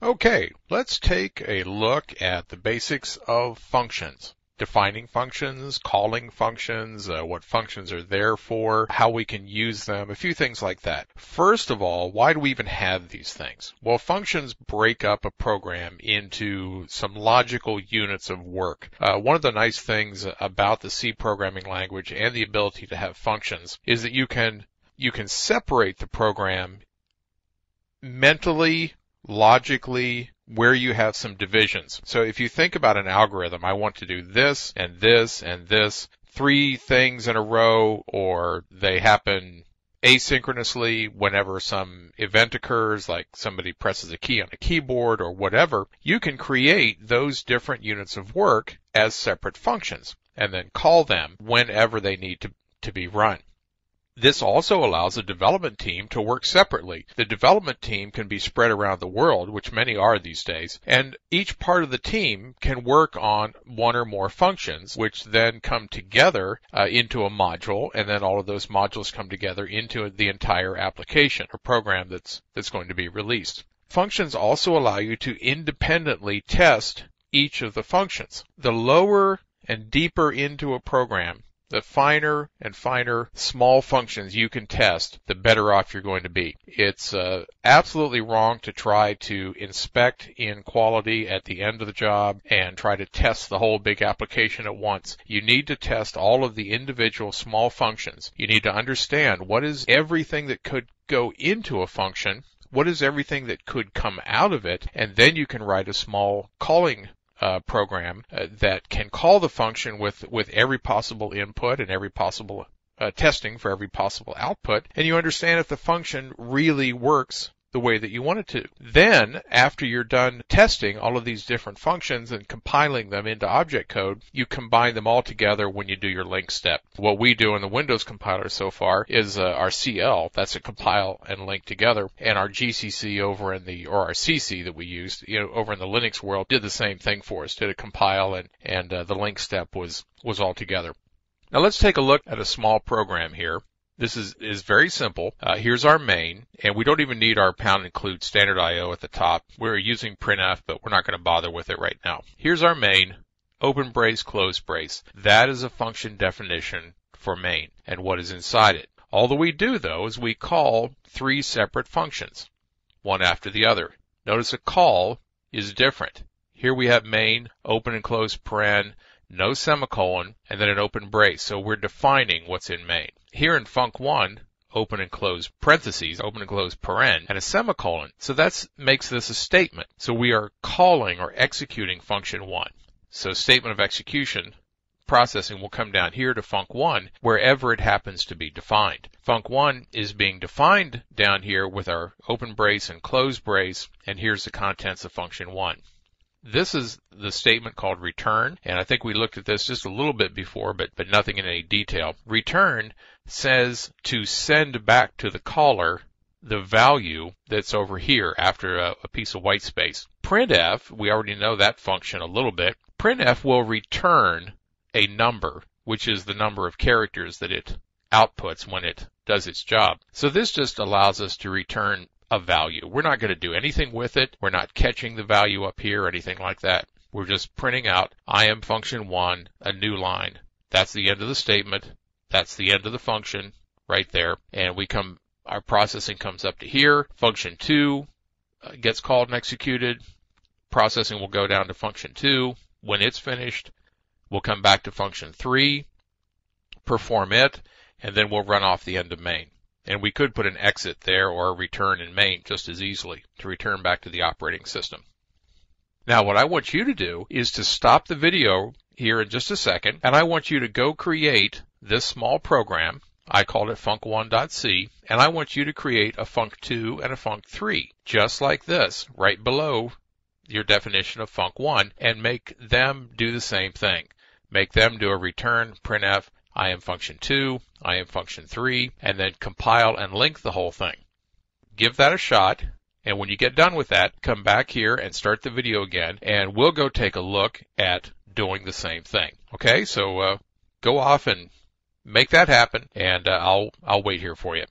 Okay, let's take a look at the basics of functions. Defining functions, calling functions, what functions are there for, how we can use them, a few things like that. First of all, why do we even have these things? Well, functions break up a program into some logical units of work. One of the nice things about the C programming language and the ability to have functions is that you can separate the program mentally, logically, where you have some divisions. So if you think about an algorithm, I want to do this and this and this, 3 things in a row, or they happen asynchronously whenever some event occurs, like somebody presses a key on a keyboard or whatever, you can create those different units of work as separate functions and then call them whenever they need to be run. This also allows the development team to work separately. The development team can be spread around the world, which many are these days, and each part of the team can work on one or more functions, which then come together into a module, and then all of those modules come together into the entire application or program that's going to be released. Functions also allow you to independently test each of the functions. The lower and deeper into a program, the finer and finer small functions you can test, the better off you're going to be. It's absolutely wrong to try to inspect in quality at the end of the job and try to test the whole big application at once. You need to test all of the individual small functions. You need to understand what is everything that could go into a function, what is everything that could come out of it, and then you can write a small calling program that can call the function with every possible input and every possible testing for every possible output, and you understand if the function really works the way that you want it to. Then, after you're done testing all of these different functions and compiling them into object code, you combine them all together when you do your link step. What we do in the Windows compiler so far is our CL, that's a compile and link together, and our GCC over in our CC that we used, over in the Linux world, did the same thing for us, did a compile and the link step was all together. Now let's take a look at a small program here. This is very simple. Here's our main, and we don't even need our pound include standard IO at the top. We're using printf, but we're not going to bother with it right now. Here's our main, open brace, close brace. That is a function definition for main and what is inside it. All that we do, though, is we call 3 separate functions, one after the other. Notice a call is different. Here we have main, open and close paren, no semicolon, and then an open brace. So we're defining what's in main. Here in func1, open and close parentheses, open and close paren, and a semicolon. So that makes this a statement. So we are calling or executing function 1. So statement of execution, processing will come down here to func1 wherever it happens to be defined. Func1 is being defined down here with our open brace and close brace, and here's the contents of function 1. This is the statement called return, and I think we looked at this just a little bit before, but nothing in any detail. Return says to send back to the caller the value that's over here after a piece of white space. Printf, we already know that function a little bit. Printf will return a number, which is the number of characters that it outputs when it does its job. So this just allows us to return a value. We're not going to do anything with it. We're not catching the value up here or anything like that. We're just printing out I am function 1, a new line. That's the end of the statement. That's the end of the function right there. And our processing comes up to here. Function 2 gets called and executed. Processing will go down to function 2. When it's finished, we'll come back to function 3, perform it, and then we'll run off the end of main. And we could put an exit there or a return in main just as easily to return back to the operating system. Now what I want you to do is to stop the video here in just a second, and I want you to go create this small program. I called it func1.c, and I want you to create a func2 and a func3, just like this, right below your definition of func1, and make them do the same thing. Make them do a return, printf, I am function 2, I am function 3, and then compile and link the whole thing. Give that a shot, and when you get done with that, come back here and start the video again, and we'll go take a look at doing the same thing. Okay, so go off and make that happen, and I'll wait here for you.